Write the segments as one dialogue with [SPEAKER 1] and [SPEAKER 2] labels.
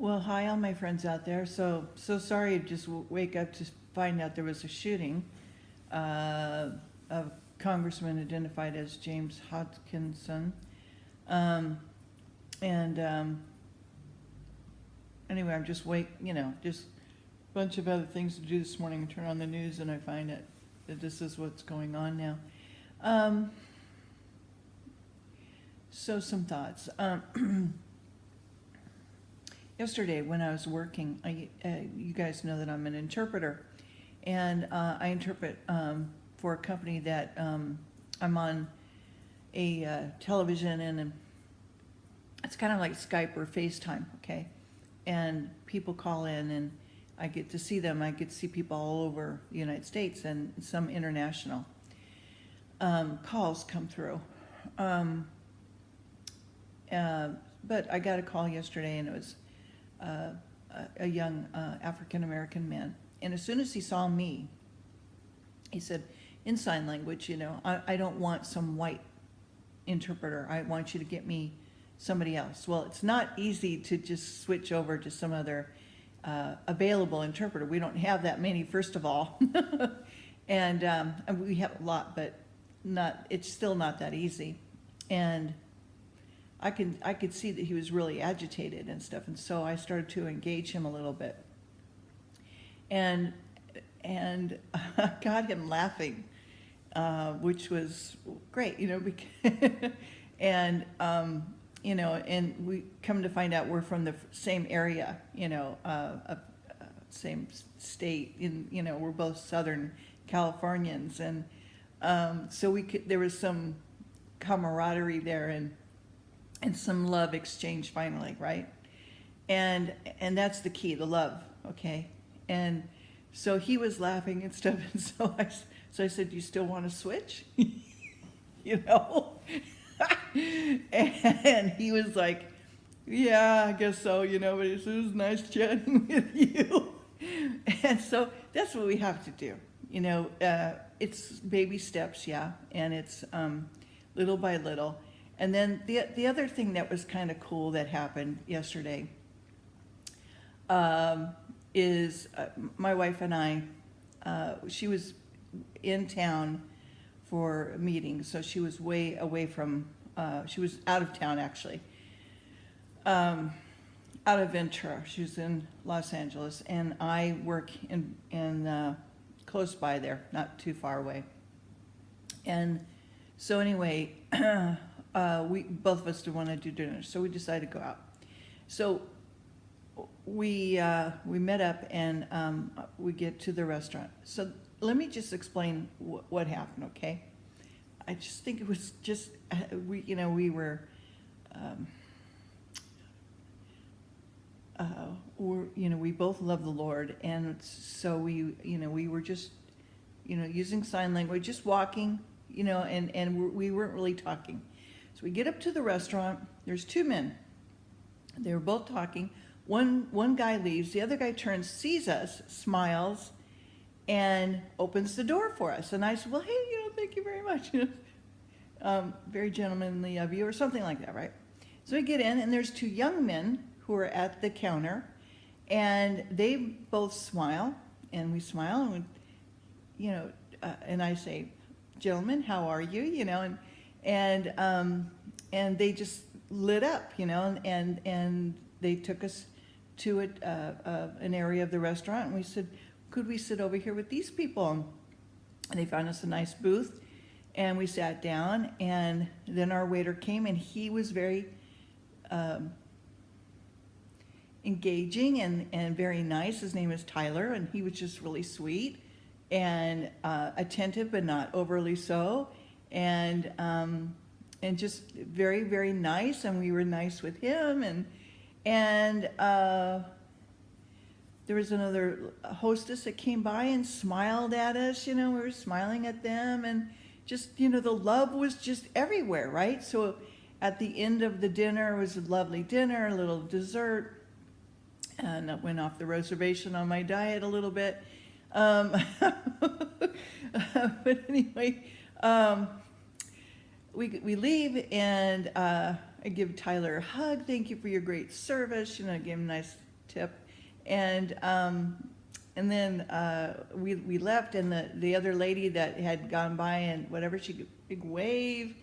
[SPEAKER 1] Well, hi, all my friends out there. So sorry to just wake up to find out there was a shooting. A congressman identified as James Hodgkinson. Um, and anyway, I'm just just a bunch of other things to do this morning. I turn on the news and I find that this is what's going on now. So some thoughts. Yesterday when I was working, you guys know that I'm an interpreter, and I interpret for a company that I'm on a television, and it's kind of like Skype or FaceTime, okay? And people call in, and I get to see them. I get to see people all over the United States and some international calls come through. But I got a call yesterday, and it was a young African-American man. And as soon as he saw me, he said, in sign language, I don't want some white interpreter. I want you to get me somebody else. Well, it's not easy to just switch over to some other available interpreter. We don't have that many, first of all. And we have a lot, but it's still not that easy. And I could see that he was really agitated and stuff, and so I started to engage him a little bit, and I got him laughing, which was great, and and we come to find out we're from the same area, same state, we're both Southern Californians, and so there was some camaraderie there, and some love exchange finally, right? And that's the key, the love, okay? And so he was laughing and stuff, and so I said, "You still want to switch?" And he was like, "Yeah, I guess so, but it was nice chatting with you." And so that's what we have to do, it's baby steps, yeah, and it's little by little. And then the other thing that was kind of cool that happened yesterday is my wife and I, she was in town for a meeting, so she was way away from, she was out of town actually, out of Ventura. She was in Los Angeles, and I work in close by there, not too far away. And so anyway, we both of us did want to do dinner, so we decided to go out. So we met up, and we get to the restaurant. So let me just explain what happened, okay? I just think it was just we were we both love the Lord, and so we were just using sign language, just walking, and we weren't really talking. So we get up to the restaurant. There's two men. They were both talking. One guy leaves. The other guy turns, sees us, smiles, and opens the door for us. And I said, "Well, hey, thank you very much. Very gentlemanly of you," or something like that, right? So we get in, and there's two young men who are at the counter, and they both smile, and we smile, and and I say, "Gentlemen, how are you?" And they just lit up, and they took us to an area of the restaurant, and we said, "Could we sit over here with these people?" And they found us a nice booth, and we sat down, and then our waiter came, and he was very engaging and very nice. His name is Tyler, and he was just really sweet and attentive, but not overly so, and just very, very nice, and we were nice with him, and there was another hostess that came by and smiled at us, we were smiling at them, and just, the love was just everywhere, right? So at the end of the dinner, it was a lovely dinner, a little dessert, and I went off the reservation on my diet a little bit. But anyway, we leave, and I give Tyler a hug. "Thank you for your great service." I give him a nice tip. And then we left, and the other lady that had gone by and whatever, she big wave.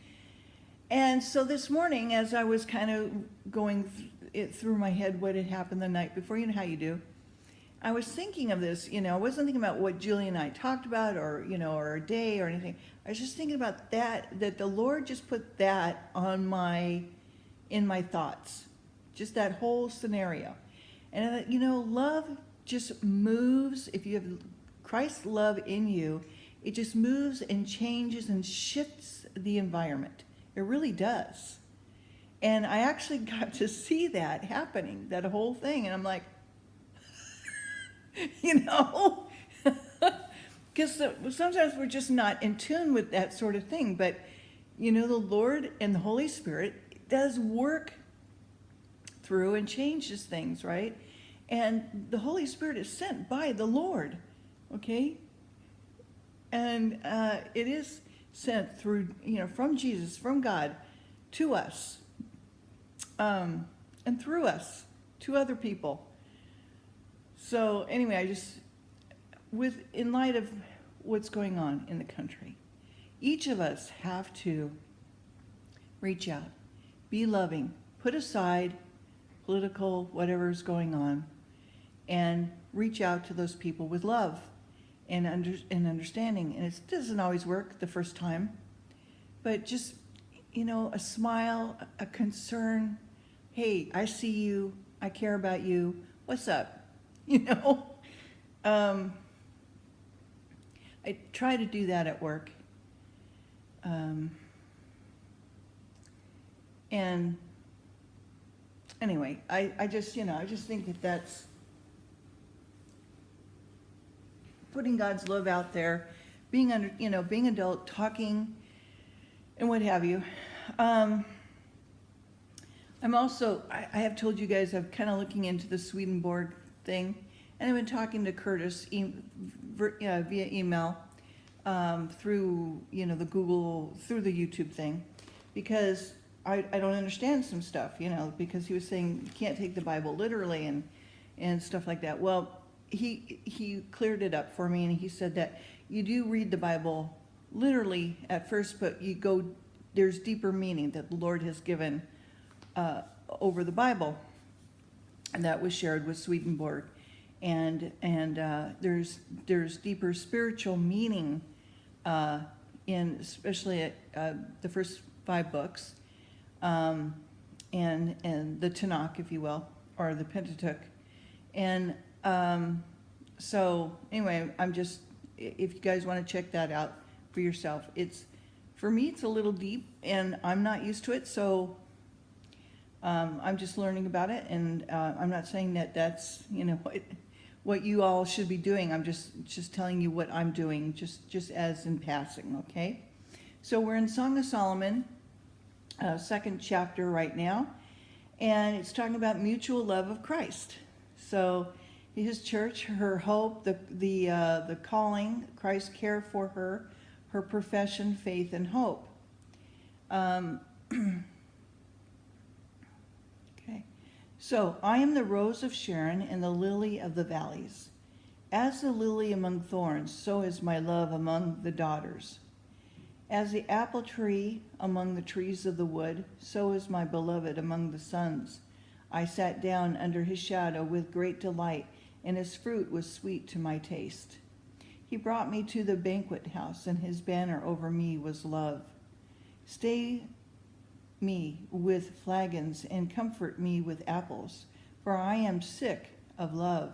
[SPEAKER 1] And so this morning, as I was kind of going it through my head what had happened the night before, you know how you do, I was thinking of this. I wasn't thinking about what Julie and I talked about, or or a day or anything. I was just thinking about that the Lord just put that in my thoughts, just that whole scenario. And love just moves. If you have Christ's love in you, it just moves and changes and shifts the environment. It really does. And I actually got to see that happening, that whole thing. And I'm like, because sometimes we're just not in tune with that sort of thing. But, the Lord and the Holy Spirit does work through and changes things, right? And the Holy Spirit is sent by the Lord, okay? And it is sent through, from Jesus, from God, to us, and through us, to other people. So anyway, in light of what's going on in the country, each of us have to reach out, be loving, put aside political whatever's going on, and reach out to those people with love and understanding. And it doesn't always work the first time, but just, a smile, a concern. Hey, I see you. I care about you. What's up? I try to do that at work. And anyway, I just think that that's putting God's love out there, being adult, talking, and what have you. I'm also, I have told you guys, I'm kind of looking into the Swedenborg thing, and I've been talking to Curtis via email, through, the Google, through the YouTube thing, because I don't understand some stuff, because he was saying you can't take the Bible literally and stuff like that. Well, he cleared it up for me, and he said that you do read the Bible literally at first, but there's deeper meaning that the Lord has given over the Bible, and that was shared with Swedenborg, and there's deeper spiritual meaning in especially the first 5 books, and the Tanakh, if you will, or the Pentateuch, and so anyway, if you guys want to check that out for yourself, for me it's a little deep, and I'm not used to it, so I'm just learning about it, and I'm not saying that that's what you all should be doing. I'm just telling you what I'm doing, just as in passing, okay? So we're in Song of Solomon, 2nd chapter right now, and it's talking about mutual love of Christ. So his church, her hope, the calling, Christ's care for her profession, faith, and hope. Okay. So, I am the rose of Sharon and the lily of the valleys. As the lily among thorns, so is my love among the daughters. As the apple tree among the trees of the wood, so is my beloved among the sons. I sat down under his shadow with great delight, and his fruit was sweet to my taste. He brought me to the banquet house, and his banner over me was love. Stay me with flagons and comfort me with apples, for I am sick of love.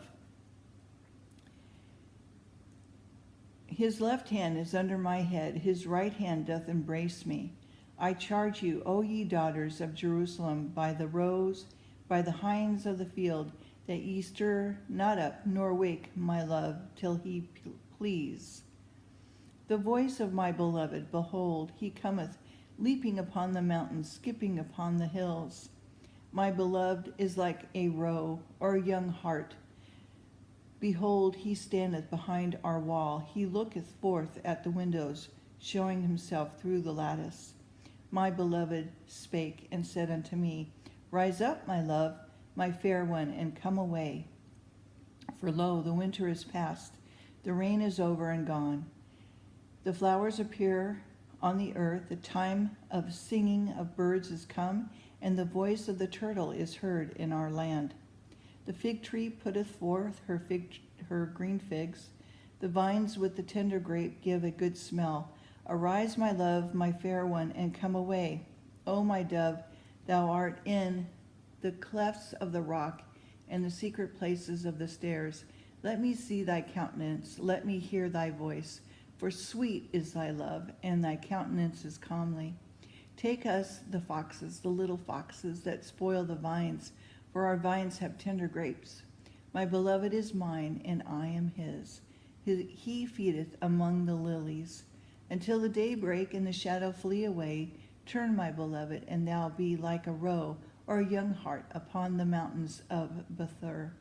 [SPEAKER 1] His left hand is under my head, his right hand doth embrace me. I charge you, O ye daughters of Jerusalem, by the roes, by the hinds of the field, that ye stir not up nor wake my love till he please. The voice of my beloved, behold, he cometh, leaping upon the mountains, skipping upon the hills. My beloved is like a roe or a young hart. Behold, he standeth behind our wall. He looketh forth at the windows, showing himself through the lattice. My beloved spake and said unto me, Rise up, my love, my fair one, and come away. For lo, the winter is past, the rain is over and gone. The flowers appear on the earth, the time of singing of birds is come, and the voice of the turtle is heard in our land. The fig tree putteth forth her green figs, the vines with the tender grape give a good smell. Arise, my love, my fair one, and come away. O my dove, thou art in the clefts of the rock and the secret places of the stairs. Let me see thy countenance, let me hear thy voice, for sweet is thy love, and thy countenance is comely. Take us the foxes, the little foxes that spoil the vines, for our vines have tender grapes. My beloved is mine, and I am his. He feedeth among the lilies. Until the day break and the shadow flee away, turn, my beloved, and thou be like a roe or a young hart upon the mountains of Bether.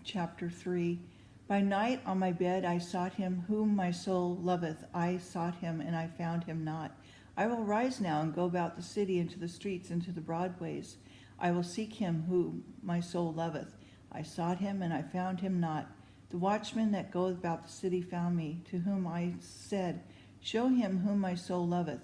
[SPEAKER 1] Chapter 3. By night on my bed I sought him whom my soul loveth. I sought him, and I found him not. I will rise now and go about the city, into the streets, into the broad ways. I will seek him whom my soul loveth. I sought him, and I found him not. The watchman that goeth about the city found me, to whom I said, Show him whom my soul loveth.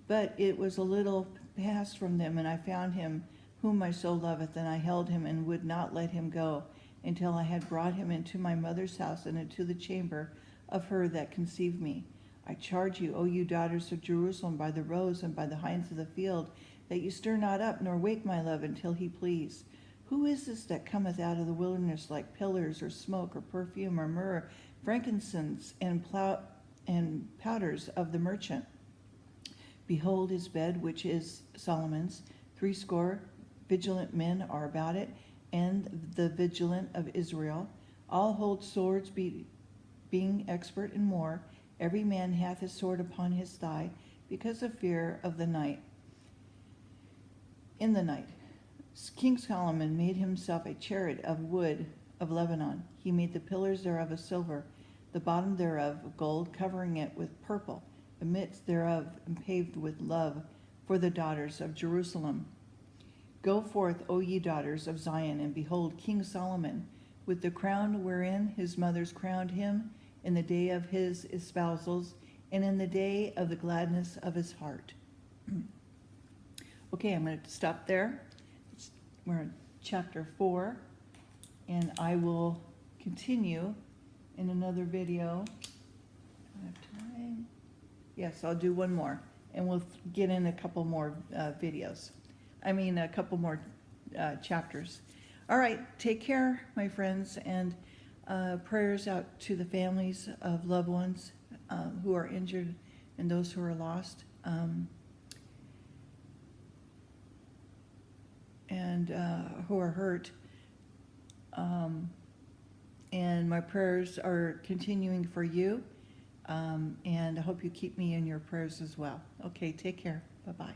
[SPEAKER 1] But it was a little past from them, and I found him whom my soul loveth, and I held him and would not let him go, until I had brought him into my mother's house and into the chamber of her that conceived me. I charge you, O you daughters of Jerusalem, by the roes and by the hinds of the field, that you stir not up, nor wake my love until he please. Who is this that cometh out of the wilderness like pillars, or smoke, or perfume, or myrrh, frankincense, and powders of the merchant? Behold his bed, which is Solomon's. 80 vigilant men are about it, and the vigilant of Israel. All hold swords, being expert in war. Every man hath his sword upon his thigh, because of fear of the night. In the night, King Solomon made himself a chariot of wood of Lebanon. He made the pillars thereof of silver, the bottom thereof of gold, covering it with purple, the midst thereof paved with love for the daughters of Jerusalem. Go forth, O ye daughters of Zion, and behold King Solomon, with the crown wherein his mothers crowned him, in the day of his espousals, and in the day of the gladness of his heart. Okay, I'm going to stop there. We're in chapter 4, and I will continue in another video. Do I have time? Yes, I'll do one more, and we'll get in a couple more videos. A couple more chapters. All right, take care, my friends, and prayers out to the families of loved ones who are injured and those who are lost. And who are hurt. And my prayers are continuing for you. And I hope you keep me in your prayers as well. Okay, take care. Bye-bye.